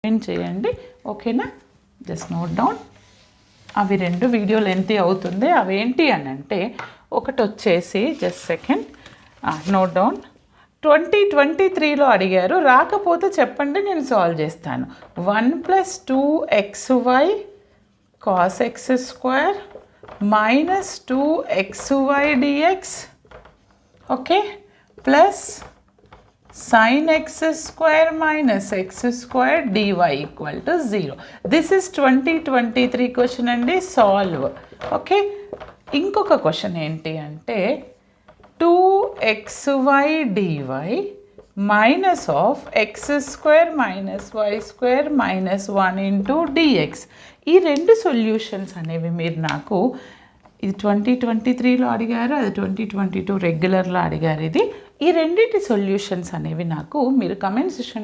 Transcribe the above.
ఏం చేయండి, ఓకేనా? Just note down. అవి రెండు వీడియో లెంత్ అవుతుంది. అవేంటి అని అంటే, ఒకటి వచ్చేసి జస్ట్ సెకండ్ నోట్ డౌన్. 2023లో అడిగారు, రాకపోతే చెప్పండి, నేను సాల్వ్ చేస్తాను. 1 + 2xy cos x² minus 2xy dx, okay, plus sin x² minus x² dy equal to 0. This is 2023 question అండి. సాల్వ్. ఓకే, ఇంకొక క్వశ్చన్ ఏంటి అంటే 2xy dy minus of x² minus y² minus 1 into dx. ఈ రెండు solutions అనేవి మీరు నాకు, ఇది 2023లో అడిగారు, అది 2022 రెగ్యులర్లో అడిగారు. ఇది ఈ రెండింటి సొల్యూషన్స్ అనేవి నాకు మీరు కమెంట్ సెక్షన్